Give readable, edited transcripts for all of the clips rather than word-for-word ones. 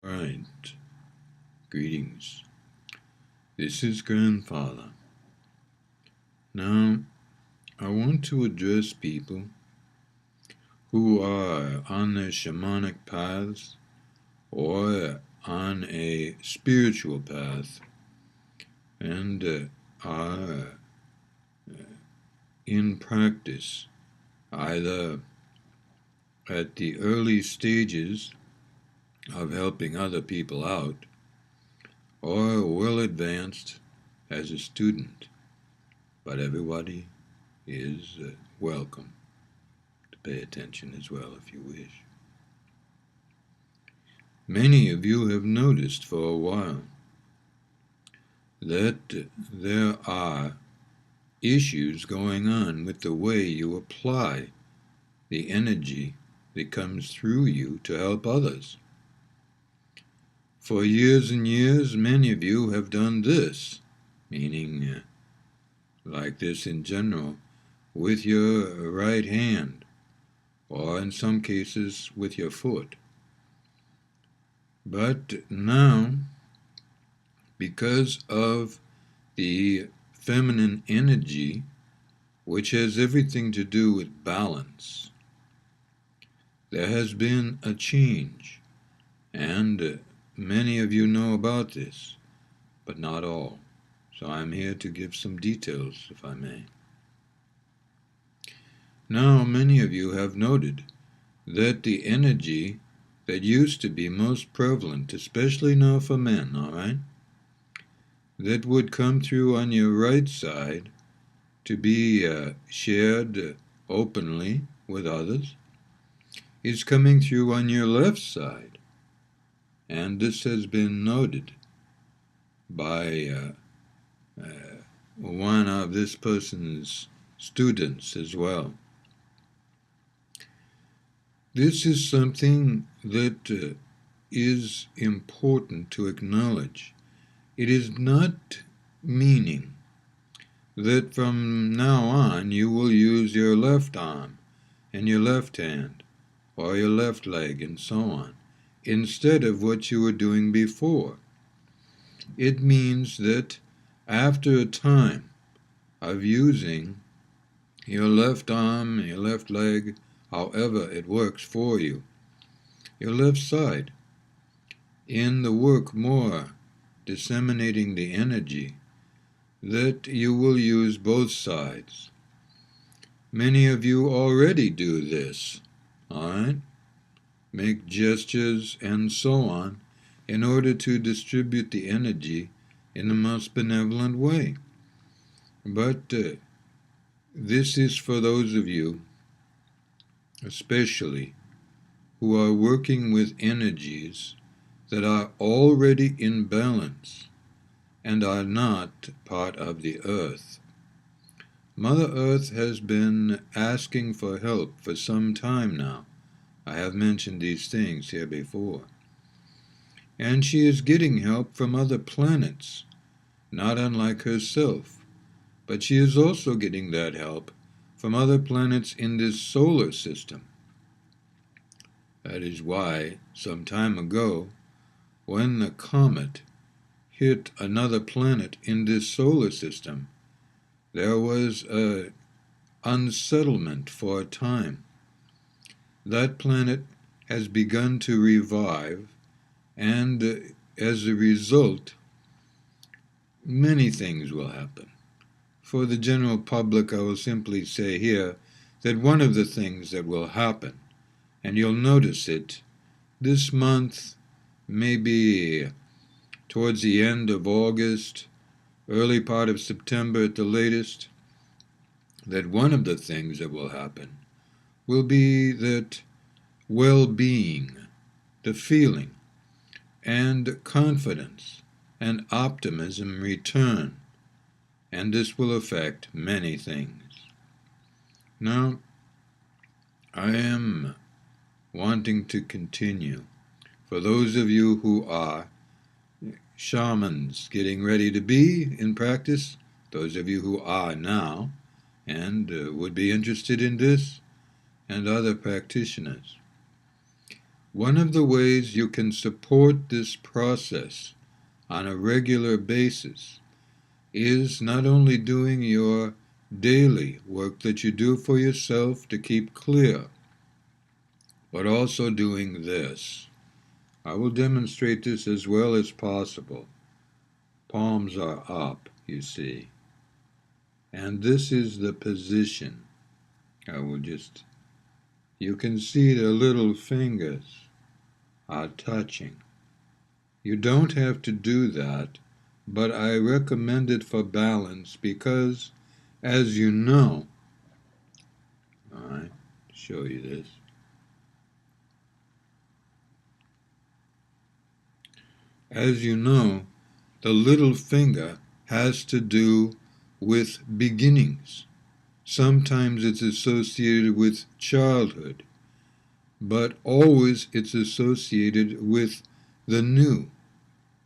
Right. Greetings. This is Grandfather. Now, I want to address people who are on their shamanic paths or on a spiritual path and are in practice either at the early stages of helping other people out or well advanced as a student. But everybody is welcome to pay attention as well if you wish. Many of you have noticed for a while that there are issues going on with the way you apply the energy that comes through you to help others. For years and years, many of you have done this, meaning like this in general, with your right hand, or in some cases with your foot. But now, because of the feminine energy, which has everything to do with balance, there has been a change, and many of you know about this, but not all. So I'm here to give some details, if I may. Now, many of you have noted that the energy that used to be most prevalent, especially now for men, all right, that would come through on your right side to be shared openly with others, is coming through on your left side. And this has been noted by one of this person's students as well. This is something that is important to acknowledge. It is not meaning that from now on you will use your left arm and your left hand or your left leg and so on, instead of what you were doing before. It means that after a time of using your left arm, your left leg, however it works for you, your left side, in the work more disseminating the energy, that you will use both sides. Many of you already do this, all right? Make gestures and so on in order to distribute the energy in the most benevolent way. But this is for those of you, especially, who are working with energies that are already in balance and are not part of the earth. Mother Earth has been asking for help for some time now. I have mentioned these things here before. And she is getting help from other planets, not unlike herself. But she is also getting that help from other planets in this solar system. That is why, some time ago, when the comet hit another planet in this solar system, there was an unsettlement for a time. That planet has begun to revive, and as a result, many things will happen. For the general public, I will simply say here that one of the things that will happen, and you'll notice it this month, maybe towards the end of August, early part of September at the latest, that one of the things that will happen will be that well-being, the feeling, and confidence and optimism return, and this will affect many things. Now, I am wanting to continue. For those of you who are shamans getting ready to be in practice, those of you who are now and would be interested in this, and other practitioners, One of the ways you can support this process on a regular basis is not only doing your daily work that you do for yourself to keep clear, but also doing this. I will demonstrate this as well as possible. Palms are up, you see. And this is the position. You can see the little fingers are touching. You don't have to do that, but I recommend it for balance because, as you know, all right, show you this. As you know, the little finger has to do with beginnings. Sometimes it's associated with childhood, but always it's associated with the new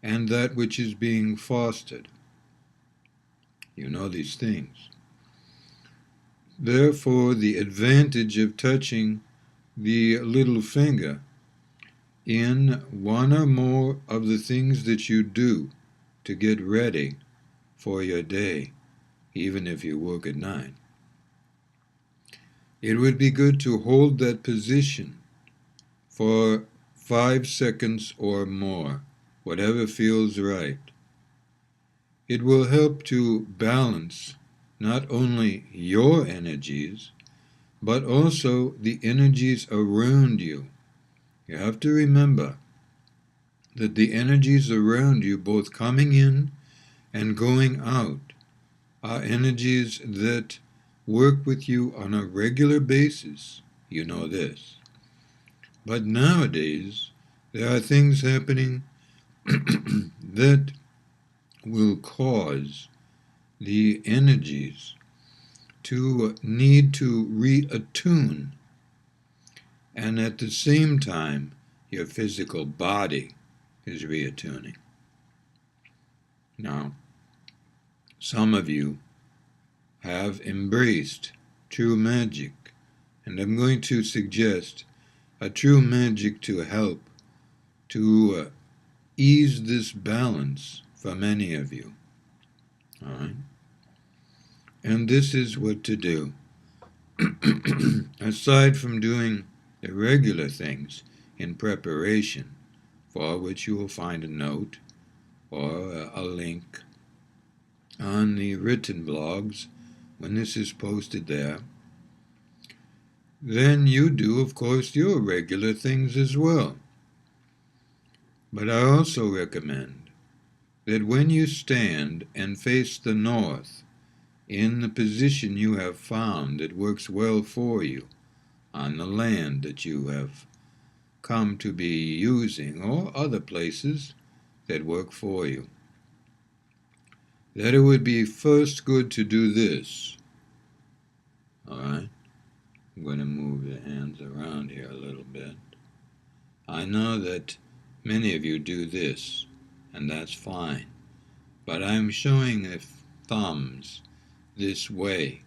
and that which is being fostered. You know these things. Therefore, the advantage of touching the little finger in one or more of the things that you do to get ready for your day, even if you work at night. It would be good to hold that position for 5 seconds or more, whatever feels right. It will help to balance not only your energies, but also the energies around you. You have to remember that the energies around you, both coming in and going out, are energies that work with you on a regular basis. You know this. But nowadays, there are things happening that will cause the energies to need to reattune, and at the same time, your physical body is reattuning. Now, some of you have embraced true magic, and I'm going to suggest a true magic to help to ease this balance for many of you. All right? And this is what to do. Aside from doing the regular things in preparation, for which you will find a note or a link on the written blogs when this is posted there, then you do, of course, your regular things as well. But I also recommend that when you stand and face the north in the position you have found that works well for you on the land that you have come to be using, or other places that work for you, that it would be first good to do this. All right? I'm going to move the hands around here a little bit. I know that many of you do this, and that's fine. But I'm showing the thumbs this way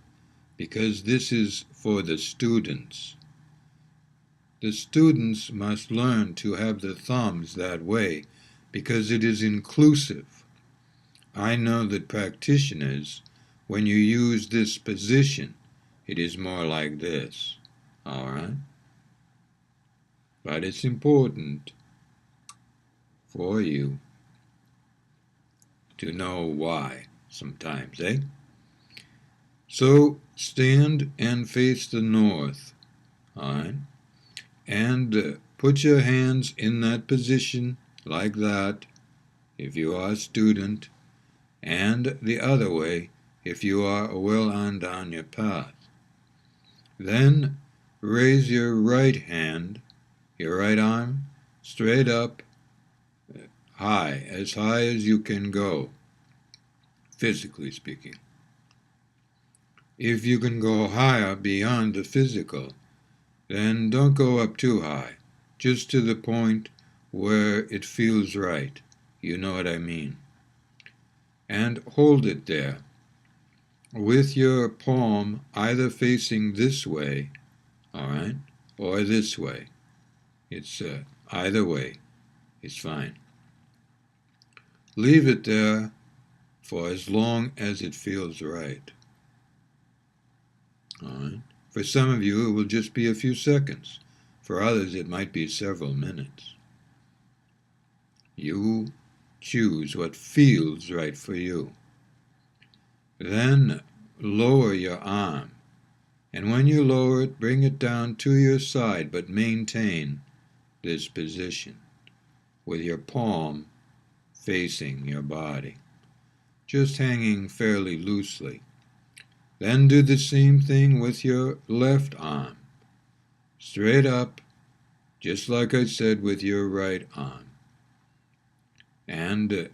because this is for the students. The students must learn to have the thumbs that way because it is inclusive. I know that practitioners, when you use this position, it is more like this. All right? But it's important for you to know why sometimes, eh? So stand and face the north, all right? And put your hands in that position like that if you are a student, and the other way if you are well on down your path. Then raise your right hand, your right arm, straight up, high as you can go, physically speaking. If you can go higher beyond the physical, then don't go up too high, just to the point where it feels right. You know what I mean. And hold it there, with your palm either facing this way, all right, or this way. It's Either way is fine. Leave it there for as long as it feels right. All right? For some of you, it will just be a few seconds. For others, it might be several minutes. You choose what feels right for you. Then lower your arm, and when you lower it, bring it down to your side, but maintain this position with your palm facing your body, just hanging fairly loosely. Then do the same thing with your left arm, straight up, just like I said with your right arm. And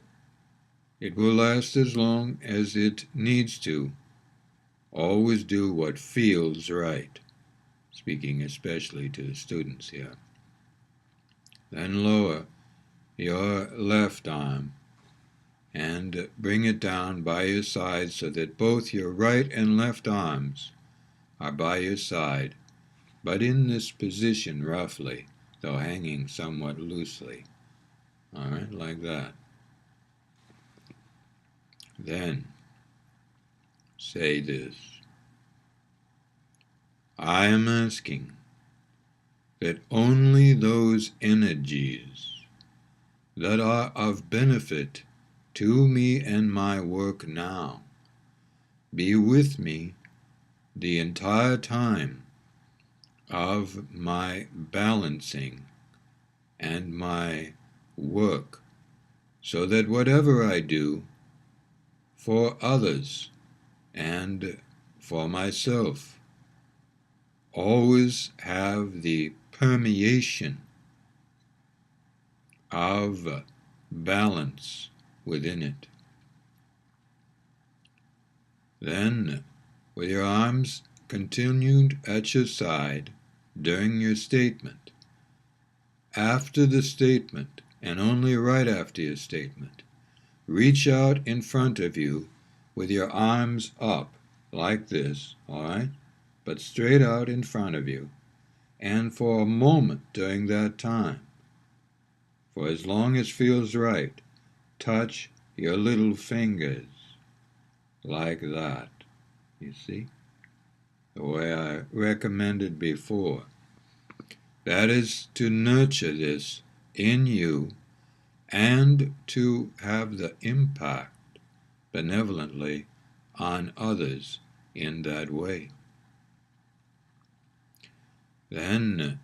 it will last as long as it needs to. Always do what feels right, speaking especially to the students here. Then lower your left arm and bring it down by your side so that both your right and left arms are by your side, but in this position roughly, though hanging somewhat loosely. All right, like that. Then say this: I am asking that only those energies that are of benefit to me and my work now be with me the entire time of my balancing and my work, so that whatever I do for others and for myself always have the permeation of balance within it. Then, with your arms continued at your side during your statement, after the statement, and only right after your statement, reach out in front of you with your arms up like this, all right? But straight out in front of you. And for a moment during that time, for as long as feels right, touch your little fingers like that. You see? The way I recommended before. That is to nurture this in you and to have the impact benevolently on others in that way. Then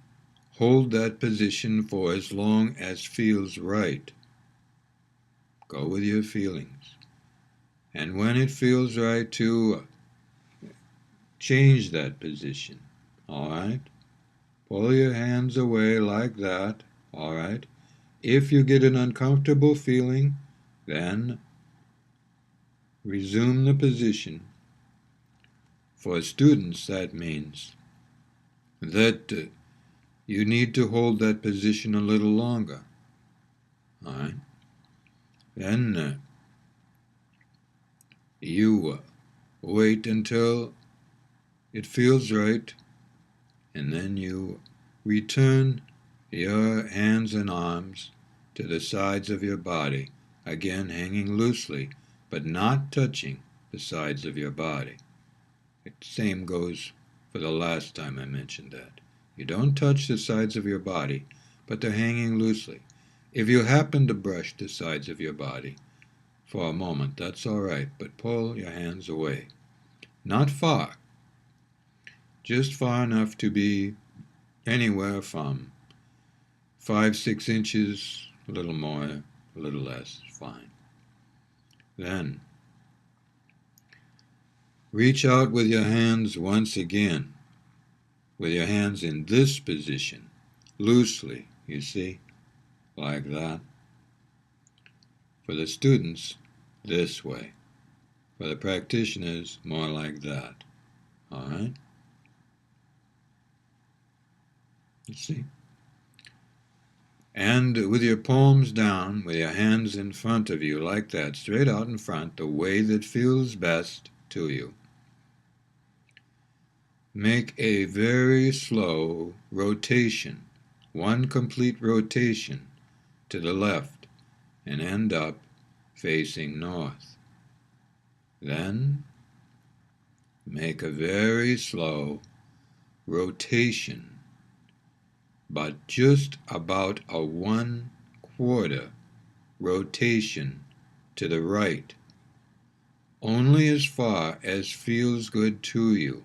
hold that position for as long as feels right. Go with your feelings. And when it feels right to change that position, all right? Pull your hands away like that, all right? If you get an uncomfortable feeling, then resume the position. For students, that means that you need to hold that position a little longer. All right? Then you wait until it feels right, and then you return your hands and arms to the sides of your body, again hanging loosely, but not touching the sides of your body. The same goes for the last time I mentioned that. You don't touch the sides of your body, but they're hanging loosely. If you happen to brush the sides of your body for a moment, that's all right, but pull your hands away. Not far, just far enough to be anywhere from 5-6 inches, a little more, a little less, fine. Then reach out with your hands once again, with your hands in this position, loosely, you see, like that. For the students, this way. For the practitioners, more like that. All right? You see? And with your palms down, with your hands in front of you, like that, straight out in front, the way that feels best to you. Make a very slow rotation one complete rotation to the left and end up facing north. Then make a very slow rotation, but just about a 1/4 rotation to the right, only as far as feels good to you.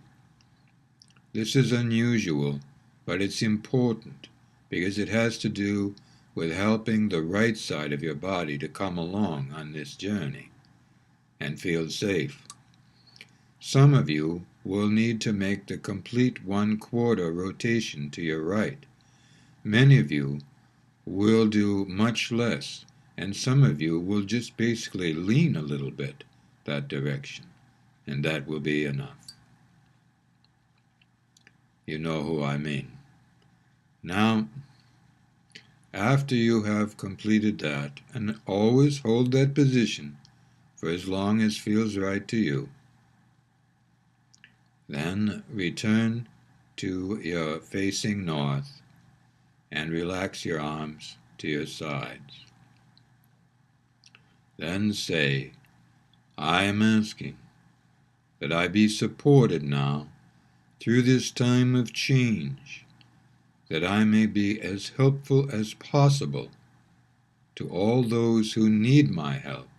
This is unusual, but it's important because it has to do with helping the right side of your body to come along on this journey and feel safe. Some of you will need to make the complete 1/4 rotation to your right. Many of you will do much less, and some of you will just basically lean a little bit that direction, and that will be enough. You know who I mean. Now, after you have completed that, and always hold that position for as long as feels right to you, then return to your facing north and relax your arms to your sides. Then say, I am asking that I be supported now through this time of change, that I may be as helpful as possible to all those who need my help,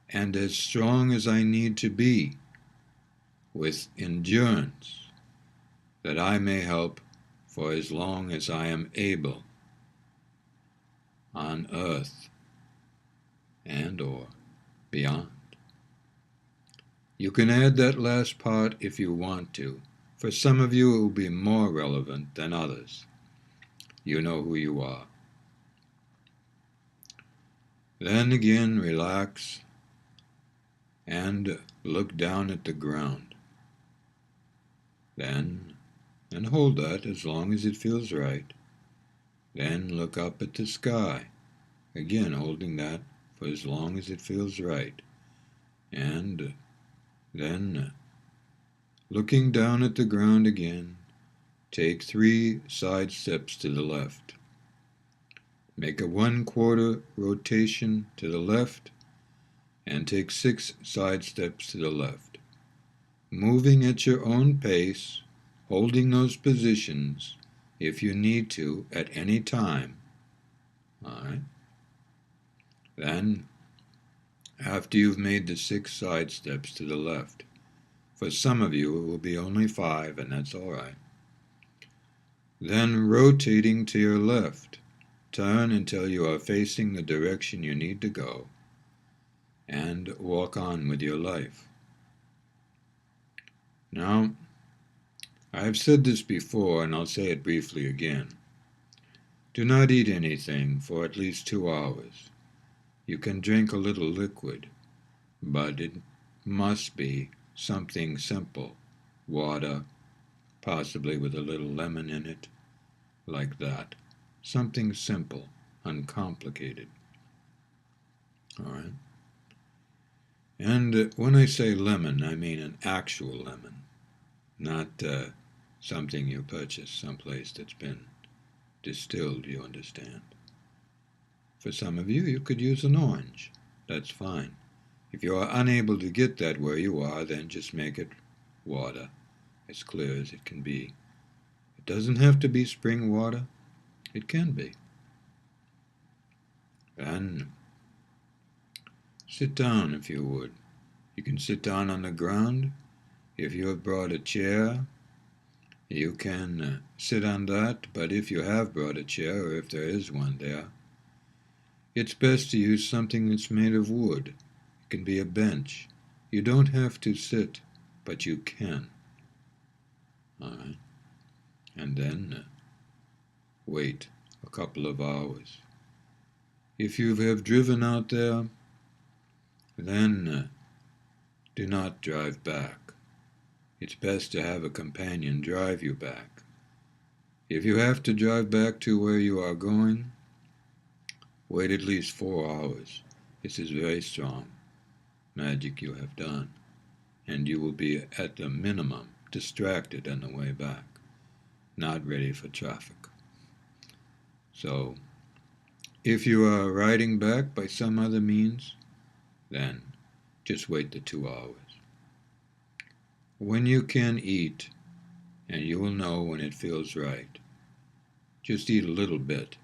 and as strong as I need to be with endurance, that I may help for as long as I am able on earth and or beyond. You can add that last part if you want to. For some of you it will be more relevant than others. You know who you are. Then again relax and look down at the ground. Then, and hold that as long as it feels right. Then look up at the sky, again holding that for as long as it feels right. And then, looking down at the ground again, take 3 side steps to the left. Make a 1/4 rotation to the left and take 6 side steps to the left. Moving at your own pace, holding those positions if you need to at any time. All right. Then, after you've made the 6 side steps to the left, for some of you it will be only 5, and that's all right. Then rotating to your left, turn until you are facing the direction you need to go, and walk on with your life. Now, I have said this before, and I'll say it briefly again. Do not eat anything for at least 2 hours. You can drink a little liquid, but it must be something simple. Water, possibly with a little lemon in it, like that. Something simple, uncomplicated. All right? And when I say lemon, I mean an actual lemon, not something you purchase someplace that's been distilled, you understand. For some of you, you could use an orange. That's fine. If you are unable to get that where you are, then just make it water, as clear as it can be. It doesn't have to be spring water. It can be. And sit down if you would. You can sit down on the ground. If you have brought a chair, you can sit on that, but if you have brought a chair, or if there is one there, it's best to use something that's made of wood. It can be a bench. You don't have to sit, but you can. All right? And then wait a couple of hours. If you have driven out there, then do not drive back. It's best to have a companion drive you back. If you have to drive back to where you are going, wait at least 4 hours. This is very strong magic you have done, and you will be at the minimum distracted on the way back, not ready for traffic. So, if you are writing back by some other means, then just wait the 2 hours. When you can eat, and you will know when it feels right, just eat a little bit,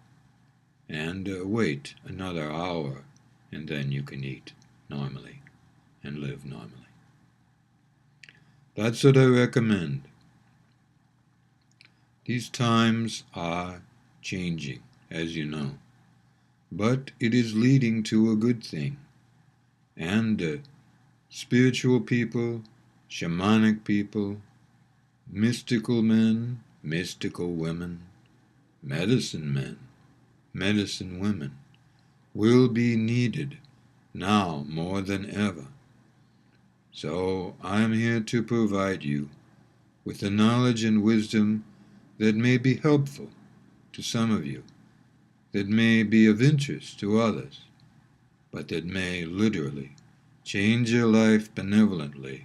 and wait another hour, and then you can eat normally and live normally. That's what I recommend. These times are changing, as you know, but it is leading to a good thing. And spiritual people, shamanic people, mystical men, mystical women, medicine men, medicine women, will be needed now more than ever. So I am here to provide you with the knowledge and wisdom that may be helpful to some of you, that may be of interest to others, but that may literally change your life benevolently,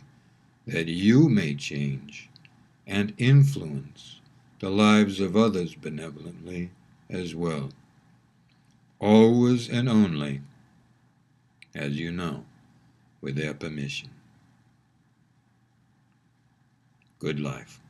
that you may change and influence the lives of others benevolently as well. Always and only, as you know, with their permission. Good life.